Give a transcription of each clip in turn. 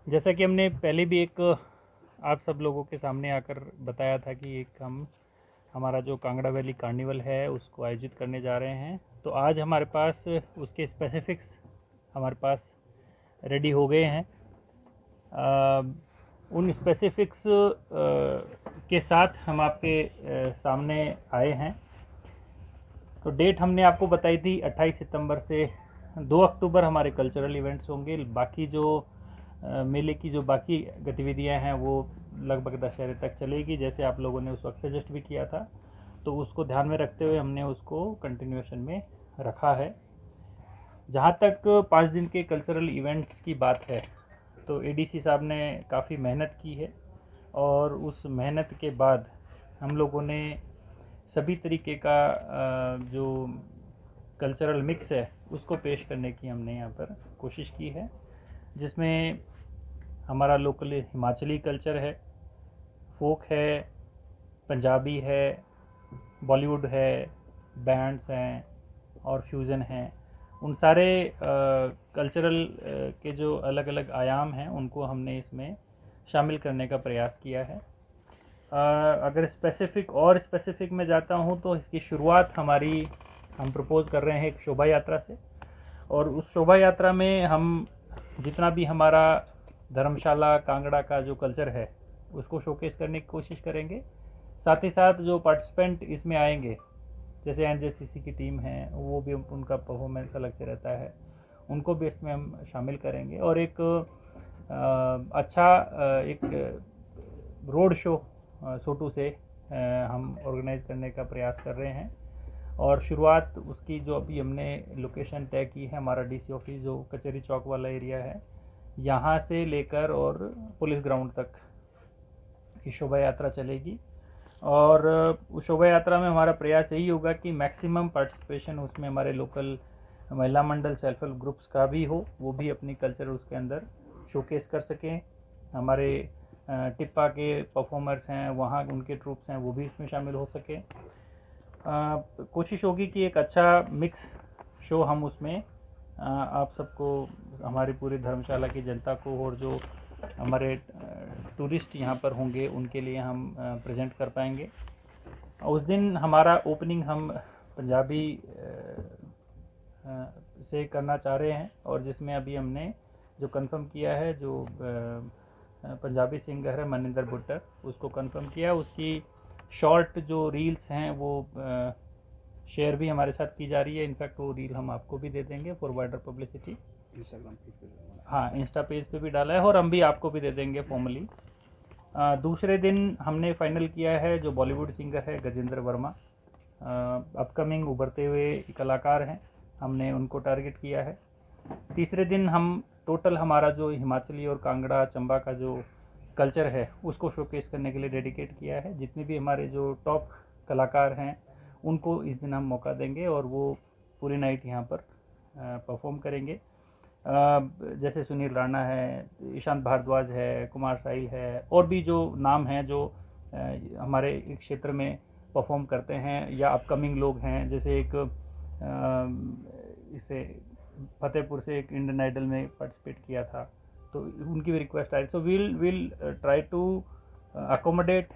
जैसा कि हमने पहले भी एक आप सब लोगों के सामने आकर बताया था कि एक हम हमारा जो कांगड़ा वैली कार्निवल है उसको आयोजित करने जा रहे हैं। तो आज हमारे पास उसके स्पेसिफिक्स हमारे पास रेडी हो गए हैं। उन स्पेसिफिक्स के साथ हम आपके सामने आए हैं। तो डेट हमने आपको बताई थी 28 सितंबर से 2 अक्टूबर हमारे कल्चरल इवेंट्स होंगे। बाकी जो मेले की जो बाकी गतिविधियां हैं वो लगभग दशहरे तक चलेगी, जैसे आप लोगों ने उस वक्त सजेस्ट भी किया था। तो उसको ध्यान में रखते हुए हमने उसको कंटिन्यूएशन में रखा है। जहाँ तक 5 दिन के कल्चरल इवेंट्स की बात है तो एडीसी साहब ने काफ़ी मेहनत की है और उस मेहनत के बाद हम लोगों ने सभी तरीके का जो कल्चरल मिक्स है उसको पेश करने की हमने यहाँ पर कोशिश की है, जिसमें हमारा लोकल हिमाचली कल्चर है, फोक है, पंजाबी है, बॉलीवुड है, बैंड्स हैं और फ्यूज़न हैं। उन सारे कल्चरल के जो अलग अलग आयाम हैं उनको हमने इसमें शामिल करने का प्रयास किया है। अगर स्पेसिफ़िक में जाता हूँ तो इसकी शुरुआत हम प्रपोज़ कर रहे हैं एक शोभा यात्रा से। और उस शोभा यात्रा में हम जितना भी हमारा धर्मशाला कांगड़ा का जो कल्चर है उसको शोकेस करने की कोशिश करेंगे। साथ ही साथ जो पार्टिसिपेंट इसमें आएंगे, जैसे एनजेसीसी की टीम है, वो भी उनका परफॉर्मेंस अलग से रहता है, उनको भी इसमें हम शामिल करेंगे। और एक अच्छा एक रोड शो सोटू से हम ऑर्गेनाइज करने का प्रयास कर रहे हैं। और शुरुआत उसकी जो अभी हमने लोकेशन तय की है, हमारा डीसी ऑफिस जो कचहरी चौक वाला एरिया है, यहाँ से लेकर और पुलिस ग्राउंड तक ये शोभा यात्रा चलेगी। और उस शोभा यात्रा में हमारा प्रयास यही होगा कि मैक्सिमम पार्टिसिपेशन उसमें हमारे लोकल महिला मंडल सेल्फ हेल्प ग्रुप्स का भी हो, वो भी अपनी कल्चर उसके अंदर शोकेस कर सकें। हमारे टिप्पा के परफॉर्मर्स हैं वहाँ, उनके ट्रूप्स हैं, वो भी इसमें शामिल हो सकें। कोशिश होगी कि एक अच्छा मिक्स शो हम उसमें आप सबको, हमारी पूरी धर्मशाला की जनता को और जो हमारे टूरिस्ट यहाँ पर होंगे उनके लिए हम प्रेजेंट कर पाएंगे। उस दिन हमारा ओपनिंग हम पंजाबी से करना चाह रहे हैं, और जिसमें अभी हमने जो कंफर्म किया है, जो पंजाबी सिंगर है मनिंदर भुट्टर, उसको कंफर्म किया। उसकी शॉर्ट जो रील्स हैं वो शेयर भी हमारे साथ की जा रही है। इनफैक्ट वो रील हम आपको भी दे देंगे for wider publicity. Instagram page पे, हाँ, इंस्टा पेज पे भी डाला है और हम भी आपको भी दे देंगे फॉर्मली। दूसरे दिन हमने फाइनल किया है जो बॉलीवुड सिंगर है गजेंद्र वर्मा, अपकमिंग उभरते हुए कलाकार हैं, हमने उनको टारगेट किया है। तीसरे दिन हम टोटल हमारा जो हिमाचली और कांगड़ा चंबा का जो कल्चर है उसको शोकेस करने के लिए डेडिकेट किया है। जितने भी हमारे जो टॉप कलाकार हैं उनको इस दिन हम मौका देंगे और वो पूरी नाइट यहाँ पर परफॉर्म करेंगे। जैसे सुनील राणा है, ईशांत भारद्वाज है, कुमार साहिल है, और भी जो नाम हैं जो हमारे क्षेत्र में परफॉर्म करते हैं या अपकमिंग लोग हैं। जैसे एक इसे फतेहपुर से एक इंडियन आइडल में पार्टिसिपेट किया था, तो उनकी भी रिक्वेस्ट आई। So will try to accommodate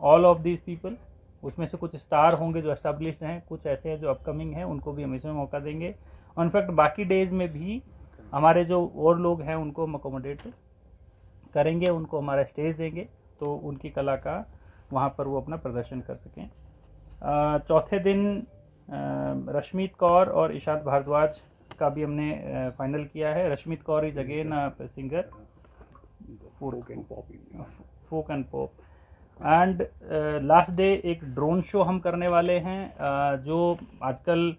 all of these people. उसमें से कुछ स्टार होंगे जो एस्टेब्लिश्ड हैं, कुछ ऐसे हैं जो अपकमिंग हैं, उनको भी हम इसमें मौका देंगे। इनफैक्ट बाकी डेज में भी हमारे जो और लोग हैं उनको हम अकोमोडेट करेंगे, उनको हमारा स्टेज देंगे तो उनकी कला का वहाँ पर वो अपना प्रदर्शन कर सकें। चौथे दिन रश्मीत कौर और ईशांत भारद्वाज का भी हमने फाइनल किया है। Rashmeet Kaur is again singer, folk and pop. And last day एक ड्रोन शो हम करने वाले हैं, जो आजकल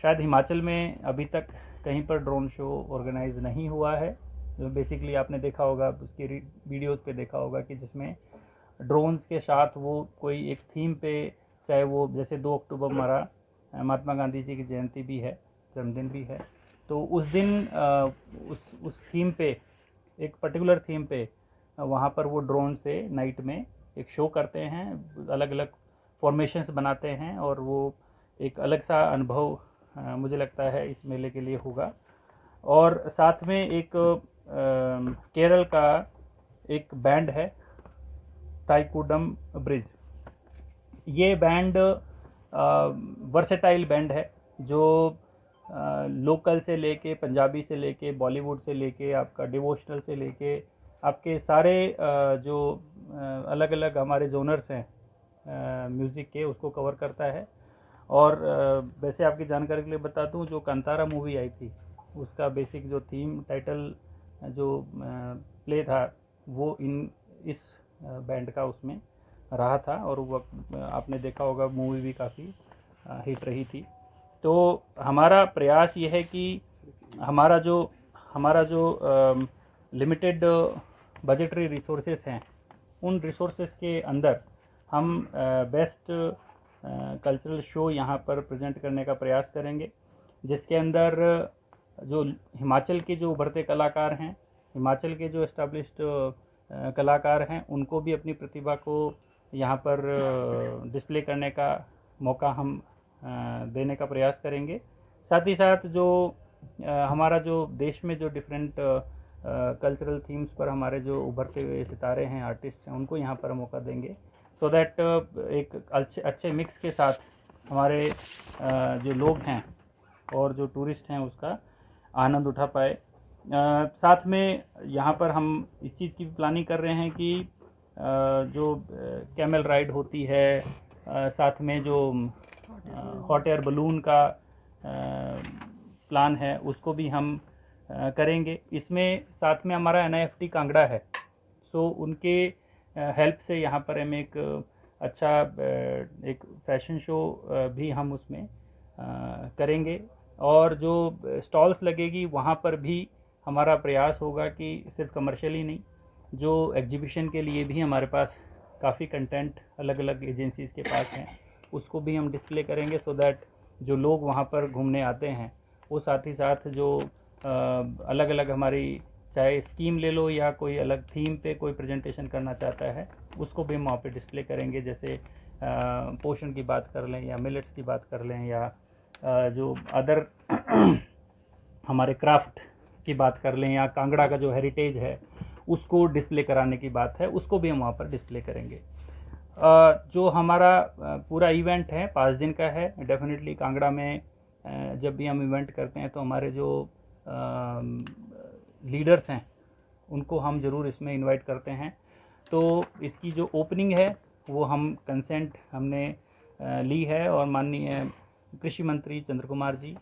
शायद हिमाचल में अभी तक कहीं पर ड्रोन शो ऑर्गेनाइज नहीं हुआ है। जो बेसिकली आपने देखा होगा, उसके वीडियोस पे देखा होगा कि जिसमें ड्रोन्स के साथ वो कोई एक थीम पे, चाहे वो जैसे 2 अक्टूबर हमारा महात्मा गांधी जी की जयंती भी है, जन्मदिन भी है, तो उस दिन उस थीम पे, एक पर्टिकुलर थीम पे वहाँ पर वो ड्रोन से नाइट में एक शो करते हैं, अलग अलग फॉर्मेशंस बनाते हैं, और वो एक अलग सा अनुभव मुझे लगता है इस मेले के लिए होगा। और साथ में एक केरल का एक बैंड है ताइकुडम ब्रिज। ये बैंड वर्सेटाइल बैंड है जो लोकल से लेके, पंजाबी से लेके, बॉलीवुड से लेके, आपका डिवोशनल से लेके, आपके सारे जो अलग अलग हमारे जोनर्स हैं म्यूज़िक के, उसको कवर करता है। और वैसे आपकी जानकारी के लिए बता दूं, जो कांतारा मूवी आई थी उसका बेसिक जो थीम टाइटल जो प्ले था वो इस बैंड का उसमें रहा था, और वो आपने देखा होगा मूवी भी काफ़ी हिट रही थी। तो हमारा प्रयास ये है कि हमारा जो लिमिटेड बजटरी रिसोर्सेस हैं, उन रिसोर्सेस के अंदर हम बेस्ट कल्चरल शो यहाँ पर प्रेजेंट करने का प्रयास करेंगे, जिसके अंदर जो हिमाचल के जो उभरते कलाकार हैं, हिमाचल के जो एस्टेब्लिश्ड कलाकार हैं, उनको भी अपनी प्रतिभा को यहाँ पर डिस्प्ले करने का मौका हम देने का प्रयास करेंगे। साथ ही साथ जो हमारा जो देश में जो डिफरेंट कल्चरल थीम्स पर हमारे जो उभरते हुए सितारे हैं, आर्टिस्ट हैं, उनको यहाँ पर मौका देंगे, सो दैट एक अच्छे मिक्स के साथ हमारे जो लोग हैं और जो टूरिस्ट हैं उसका आनंद उठा पाए। साथ में यहाँ पर हम इस चीज़ की प्लानिंग कर रहे हैं कि जो कैमल राइड होती है, साथ में जो हॉट एयर बलून का प्लान है उसको भी हम करेंगे। इसमें साथ में हमारा NIFT कांगड़ा है, सो उनके हेल्प से यहाँ पर हम एक अच्छा एक फैशन शो भी हम उसमें करेंगे। और जो स्टॉल्स लगेगी वहाँ पर भी हमारा प्रयास होगा कि सिर्फ कमर्शियली नहीं, जो एग्जीबिशन के लिए भी हमारे पास काफ़ी कंटेंट अलग अलग एजेंसीज़ के पास हैं, उसको भी हम डिस्प्ले करेंगे, सो दैट जो लोग वहाँ पर घूमने आते हैं वो साथ ही साथ जो अलग अलग हमारी चाहे स्कीम ले लो या कोई अलग थीम पे कोई प्रेजेंटेशन करना चाहता है, उसको भी हम वहाँ पे डिस्प्ले करेंगे। जैसे पोषण की बात कर लें या मिलेट्स की बात कर लें, या जो अदर हमारे क्राफ्ट की बात कर लें, या कांगड़ा का जो हेरिटेज है उसको डिस्प्ले कराने की बात है, उसको भी हम वहाँ पर डिस्प्ले करेंगे। जो हमारा पूरा इवेंट है 5 दिन का है। डेफिनेटली कांगड़ा में जब भी हम इवेंट करते हैं तो हमारे जो लीडर्स हैं उनको हम ज़रूर इसमें इनवाइट करते हैं। तो इसकी जो ओपनिंग है वो हम कंसेंट हमने ली है, और माननीय कृषि मंत्री चंद्र कुमार जी,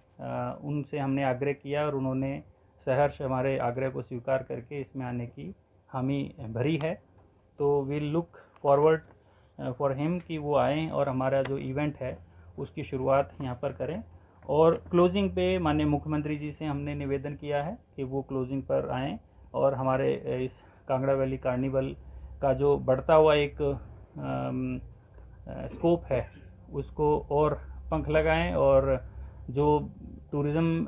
उनसे हमने आग्रह किया और उन्होंने सहर्ष हमारे आग्रह को स्वीकार करके इसमें आने की हामी भरी है। तो we'll look forward for him कि वो आएँ और हमारा जो इवेंट है उसकी शुरुआत यहाँ पर करें। और क्लोजिंग पे माननीय मुख्यमंत्री जी से हमने निवेदन किया है कि वो क्लोजिंग पर आएँ और हमारे इस कांगड़ा वैली कार्निवल का जो बढ़ता हुआ एक स्कोप है उसको और पंख लगाएं, और जो टूरिज़्म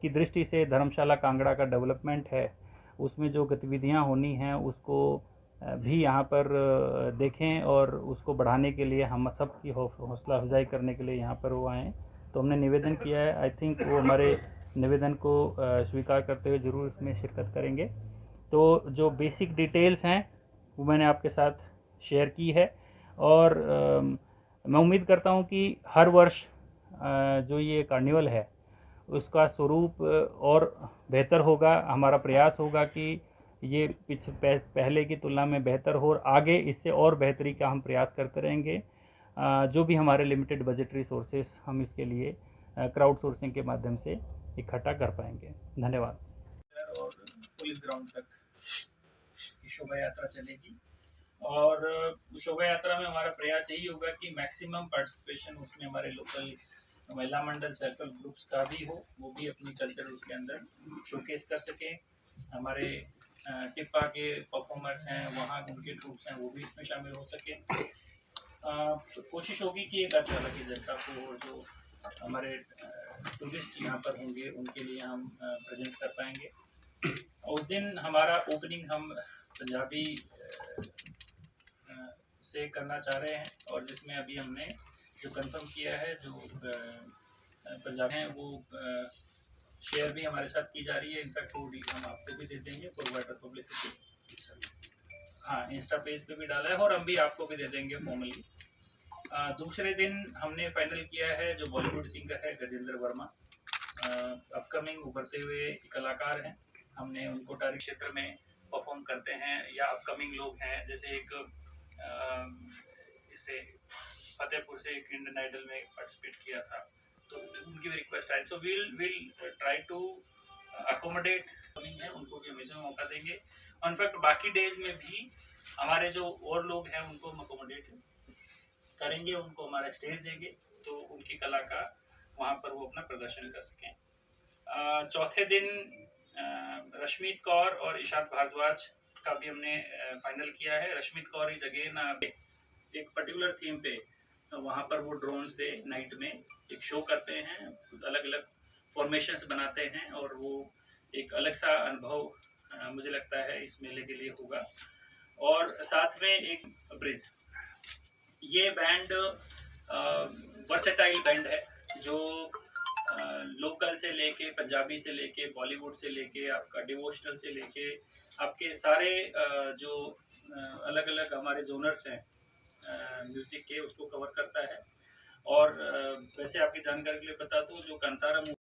की दृष्टि से धर्मशाला कांगड़ा का डेवलपमेंट है उसमें जो गतिविधियां होनी हैं उसको भी यहाँ पर देखें, और उसको बढ़ाने के लिए हम सब की हौसला अफजाई करने के लिए यहाँ पर वो आएँ। तो हमने निवेदन किया है, आई थिंक वो हमारे निवेदन को स्वीकार करते हुए ज़रूर इसमें शिरकत करेंगे। तो जो बेसिक डिटेल्स हैं वो मैंने आपके साथ शेयर की है, और मैं उम्मीद करता हूँ कि हर वर्ष जो ये कार्निवल है उसका स्वरूप और बेहतर होगा। हमारा प्रयास होगा कि ये पहले की तुलना में बेहतर हो, और आगे इससे और बेहतरी का हम प्रयास करते रहेंगे। जो भी हमारे लिमिटेड बजटरी सोर्सेस हम इसके लिए क्राउड सोर्सिंग के माध्यम से इकट्ठा कर पाएंगे। धन्यवाद। और पुलिस ग्राउंड तक की शोभा यात्रा चलेगी, और शोभा यात्रा में हमारा प्रयास यही होगा कि मैक्सिमम पार्टिसिपेशन उसमें हमारे लोकल महिला मंडल, सेल्फ हेल्प ग्रुप्स का भी हो, वो भी अपनी कल्चर उसके अंदर शोकेस कर सकें। हमारे टिप्पा के परफॉर्मर्स हैं, वहाँ उनके ट्रूप्स हैं, वो भी इसमें शामिल हो सके। तो कोशिश होगी कि एक अच्छी अलग की जनता को, और जो हमारे टूरिस्ट यहाँ पर होंगे उनके लिए हम प्रेजेंट कर पाएंगे। उस दिन हमारा ओपनिंग हम पंजाबी से करना चाह रहे हैं, और जिसमें अभी हमने जो कंफर्म किया है, जो पंजाबी हैं वो शेयर भी हमारे साथ की जा रही है। इनफैक्ट वो डील हम आपको भी दे देंगे फॉर बेटर पब्लिसिटी। हाँ, इंस्टा पेज पे भी डाला है और हम भी आपको भी दे देंगे फॉर्मली। दूसरे दिन हमने फाइनल किया है जो बॉलीवुड सिंगर है गजेंद्र वर्मा, अपकमिंग उभरते हुए कलाकार हैं। हमने उनको टारिक क्षेत्र में परफॉर्म करते हैं या अपकमिंग लोग हैं, जैसे एक इससे फतेहपुर से एक इंडियन आइडल में पार्टिसिपेट किया था, तो उनकी भी रिक्वेस्ट आई। So will try to accommodate coming है, उनको भी हमेशा मौका देंगे। इनफैक्ट बाकी डेज में भी हमारे जो और लोग हैं उनको हम अकोमोडेट करेंगे, उनको हमारा स्टेज देंगे तो उनकी कला का वहाँ पर वो अपना प्रदर्शन कर सकें। चौथे दिन रश्मित कौर और ईशांत भारद्वाज का भी हमने फाइनल किया है। रश्मित कौर इज अगेन एक पर्टिकुलर थीम पे वहाँ पर वो ड्रोन से नाइट में एक शो करते हैं, अलग अलग फॉर्मेशंस बनाते हैं और वो एक अलग सा अनुभव मुझे लगता है इस मेले के लिए होगा। और साथ में एक ब्रिज, ये बैंड वर्सेटाइल बैंड है जो लोकल से लेके पंजाबी से लेके बॉलीवुड से लेके आपका डिवोशनल से लेके आपके सारे जो अलग अलग हमारे जोनर्स हैं म्यूजिक के उसको कवर करता है। और वैसे आपकी जानकारी के लिए बता दूं, जो कांतारा